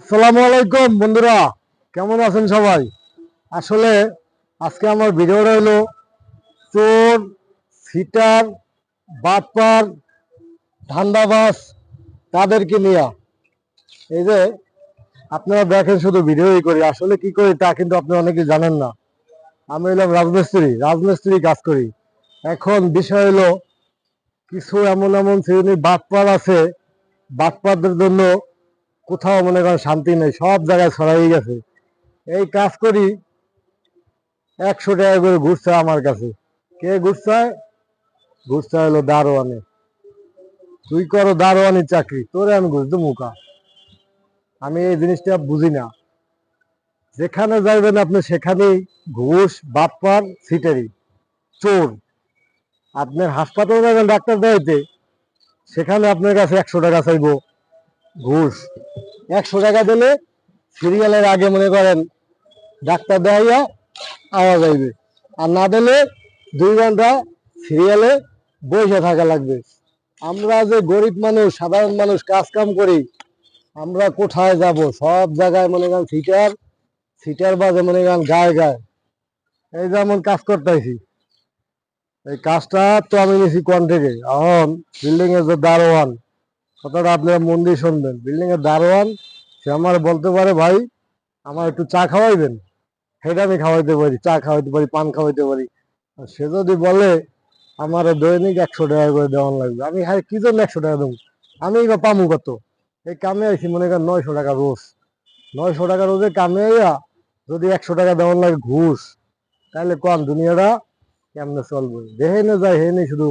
আসসালামু আলাইকুম বন্ধুরা, কেমন আছেন সবাই? আসলে আজকে আমার ভিডিওটা হলো চোর, সিটার, বাটপার, ধান্দাবাজ তাদেরকে নিয়ে। এই যে আপনারা দেখেন শুধু ভিডিওই করি, আসলে কি করি তা কিন্তু আপনি অনেকে জানেন না। আমি হলাম রাজমিস্ত্রি কাজ করি। এখন বিষয় হলো কিছু এমন এমন শ্রেণীর বাটপার আছে, বাটপারদের জন্য কোথাও মনে করেন শান্তি নেই, সব জায়গায় ছড়াই গেছে। এই কাজ করি, 100 টাকা করে ঘুষ চায় আমার কাছে। কে ঘুষ চায়? ঘুষ চায় হলো দারোয়ানে। তুই করো দারোয়ানি চাকরি, তোরে আমি ঘুষ দেবো মুখা? আমি এই জিনিসটা বুঝি না। যেখানে যাইবেন আপনি সেখানেই ঘুষ, বাটপার, সিটারি, চোর। আপনার হাসপাতালে যাবেন ডাক্তার দেখাইতে, সেখানে আপনার কাছে 100 টাকা চাইবো ঘুষ। 100 টাকা দিলে সিরিয়ালের আগে মনে করেন ডাক্তার দেখাইয়া আওয়া যাইবে, আর না দিলে 2 ঘন্টা সিরিয়ালে বসে থাকা লাগবে। আমরা যে গরিব মানুষ, সাধারণ মানুষ কাজ কাম করি, আমরা কোথায় যাব? সব জায়গায় মনে করেন সিটার, সিটার বাজে মনে করেন গায়ে গায়ে। এই যেমন কাজ করতেছি, এই কাজটা তো আমি নিছি কোন থেকে? এখন বিল্ডিং এর যে দারোয়ান, কথাটা আপনারা মন দিয়ে শুনবেন। বিল্ডিং এর দারোয়ান সে আমার বলতে পারে, ভাই আমার একটু চা খাওয়াইবেন, সেটা আমি খাওয়াইতে পারি, চা খাওয়াইতে পারি, পান খাওয়াইতে পারি। আর সে যদি বলে আমার দৈনিক 100 টাকা করে দেওয়ান লাগবে, আমি হ্যাঁ কি জন্য 100 টাকা দেবো? আমি বা পামু কত? এই কামে আইছি মনে করেন 900 টাকা রোজ। 900 টাকা রোজে কামে আইয়া যদি 100 টাকা দেওয়ান লাগে ঘুষ, তাহলে কোন দুনিয়াটা কেমনে চলবে? যেহেনে যায় হেনে শুধু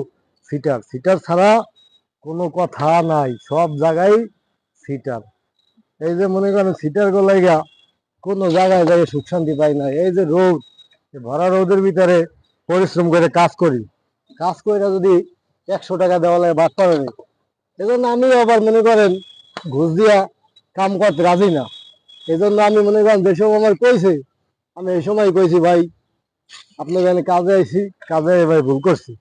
সিটার, সিটার ছাড়া কোনো কথা নাই, সব জায়গায় সিটার। এই যে মনে করেন সিটার গোলাইগা কোনো জায়গায় যায় সুখ শান্তি পাই না। এই যে রোদ, ভরা রোদের ভিতরে পরিশ্রম করে কাজ করি, কাজ করে যদি 100 টাকা দেওয়া লাগে বাদ পাবেনি। এই জন্য আমি আবার মনে করেন ঘুষ দিয়া কাম করতে রাজি না। এই জন্য আমি মনে করেন যে সময় আমার কইছে, আমি এই সময় কইছি ভাই আপনার এখানে কাজে আইছি, কাজে ভাই ভুল করছি,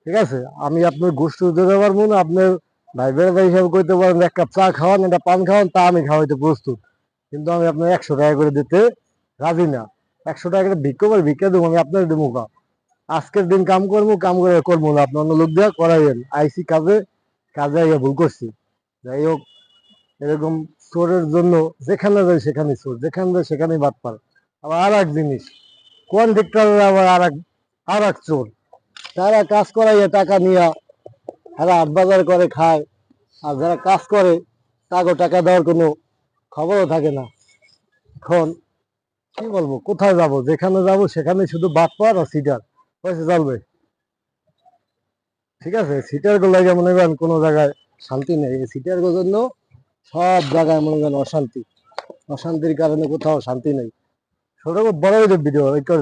ঠিক আছে? আমি আপনার ঘুষ টুস দিতে পারবো না। আপনার ভাই বেড়া হিসাবে কইতে পারেন 1 কাপ চা খাওয়ান, একটা পান খাওয়ান, তা আমি খাওয়াইতে প্রস্তুত। কিন্তু আমি আপনার 100 টাকা করে দিতে রাজি না। 100 টাকা করে ভিক্ষা দেবো, আমি আপনার দেবো কা? আজকের দিন কাম করবো, কাম করে করবো না, আপনি অন্য লোক দিয়ে করাইবেন। আইসি কাজে, কাজে আইয়া ভুল করছি। যাই হোক, এরকম চোরের জন্য যেখানে যায় সেখানে চোর, যেখানে যায় সেখানেই বাটপার। আবার আর এক জিনিস, কন্ট্রাক্টর আবার আর এক চোর। তারা কাজ করাইয়া টাকা নিয়া তারা হাট বাজার করে খায়, আর যারা কাজ করে তাকে টাকা দেওয়ার কোনো খবরও থাকে না। এখন কি বলবো, কোথায় যাব? যেখানে যাব সেখানে শুধু বাটপার আর সিটার পয়সা চলবে, ঠিক আছে? সিটার গুলো লাগে মনে করেন কোনো জায়গায় শান্তি নেই। এই সিটার জন্য সব জায়গায় মনে করেন অশান্তি, অশান্তির কারণে কোথাও শান্তি নেই। ছোট বড় ভিডিও এই করে